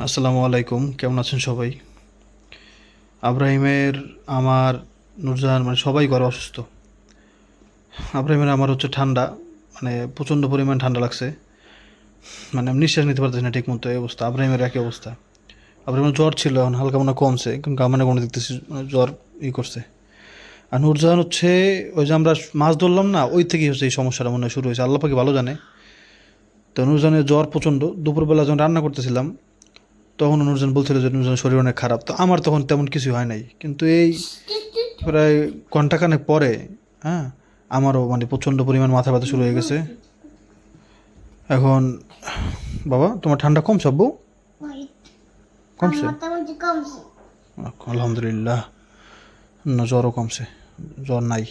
আসসালামু আলাইকুম, কেমন আছেন সবাই? আব্রাহিমের, আমার, নুরজাহান মানে সবাই ঘরে অসুস্থ। আব্রাহিমের আমার হচ্ছে ঠান্ডা, মানে প্রচণ্ড পরিমাণ ঠান্ডা লাগছে, মানে আমি নিঃশ্বাস নিতে পারতেছি না ঠিক মতো, এই অবস্থা। আব্রাহিমের একই অবস্থা। আব্রাহিমের জ্বর ছিল, এখন হালকা মনে হয় কমছে, কিন্তু মানে কোনো দেখতেছি জ্বর করছে। আর নুরজাহান হচ্ছে ওই যে আমরা মাছ ধরলাম না, ওই থেকেই হচ্ছে এই সমস্যাটা মনে হয় শুরু হয়েছে, আল্লাহ পাকি ভালো জানে। তো নুরজাহানের জ্বর প্রচণ্ড, দুপুরবেলা যখন রান্না করতেছিলাম তখন নুরজান বলছিল যে নুরজানের শরীর অনেক খারাপ। তো আমার তখন তেমন কিছু হয় নাই, কিন্তু এই প্রায় ঘন্টাখানেক পরে, হ্যাঁ, আমারও মানে প্রচণ্ড পরিমাণ মাথা ব্যথা শুরু হয়ে গেছে এখন। বাবা, তোমার ঠান্ডা কমছে আব্বু? কমছে? আলহামদুলিল্লাহ। না, জ্বরও কমছে, জ্বর নাই।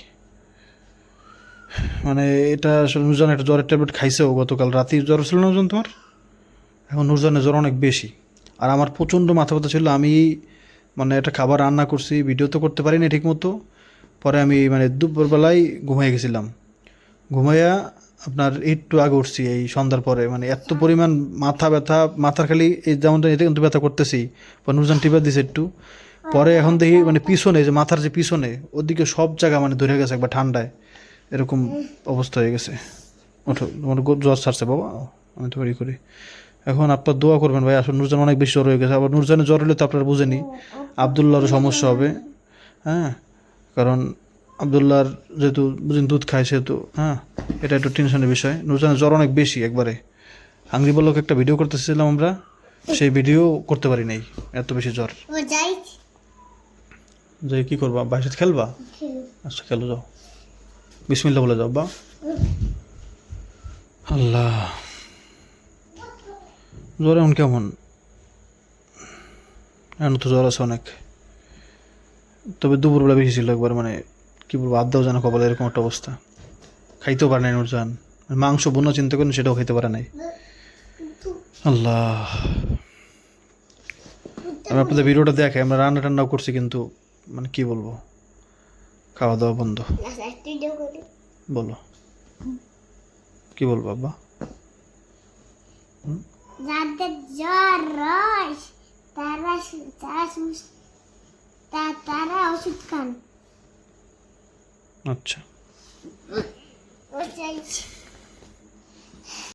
মানে এটা আসলে নুরজান একটা জ্বরের ট্যাবলেট খাইছেও, গতকাল রাতেই জ্বর ছিল না নুরজান তোমার? এখন নুরজানের জ্বর অনেক বেশি। আর আমার প্রচণ্ড মাথা ব্যথা ছিল, আমি মানে একটা খাবার রান্না করছি, ভিডিও তো করতে পারিনি ঠিক মতো। পরে আমি মানে দুপুরবেলায় ঘুমিয়ে গেছিলাম। ঘুমাইয়া আপনার একটু আগে উঠছি এই সন্ধ্যার পরে, মানে এত পরিমাণ মাথা ব্যথা, মাথার খালি এই যেমনটা এতে কিন্তু ব্যথা করতেছি। পরে নুরজান টিপা দিছে একটু, পরে এখন দেখি মানে পিছনে যে মাথার যে পিছনে ওদিকে সব জায়গা মানে ধরে গেছে একবার ঠান্ডায়, এরকম অবস্থা হয়ে গেছে। ওঠো, তোমার জ্বর ছাড়ছে বাবা, আমি তো বাড়ি করি। এখন আপনার দোয়া করবেন ভাই, আসলে নুরজান অনেক বেশি জ্বর হয়ে গেছে। আবার নুরজানের জ্বর হলে তো আপনারা বুঝেনি আবদুল্লাহরও সমস্যা হবে। হ্যাঁ, কারণ আবদুল্লাহর যেহেতু বুঝেন দুধ খায় সেহেতু, হ্যাঁ, এটা একটু টেনশনের বিষয়। নুরজানের জ্বর অনেক বেশি একবারে। হাঙ্গরি বলক একটা ভিডিও করতেছিলাম আমরা, সেই ভিডিও করতে পারি নাই, এত বেশি জ্বর। যে কি করবা, বাইরে সাথে খেলবা? আচ্ছা খেলো, যাও, বিসমিল্লাহ বলে যাও বা। আল্লাহ, জ্বর এমন কেমন? এখন তো জ্বর আছে অনেক, তবে দুপুরবেলা বেশি ছিল একবার, মানে কি বলবো, আদ্যাও যেন কপালে, এরকম একটা অবস্থা। খাইতেও পারে নাই নুরজান, মাংস বোনা চিন্তা করেন, সেটাও খাইতে পারে নাই। আল্লাহ, আমি আপনাদের ভিডিওটা দেখে আমরা রান্না টান্নাও করছি, কিন্তু মানে কি বলবো, খাওয়া দাওয়া বন্ধ। বলো, কি বলবো আব্বা? যাদের জ্বর রস তারা তারা ওষুধ খান। আচ্ছা।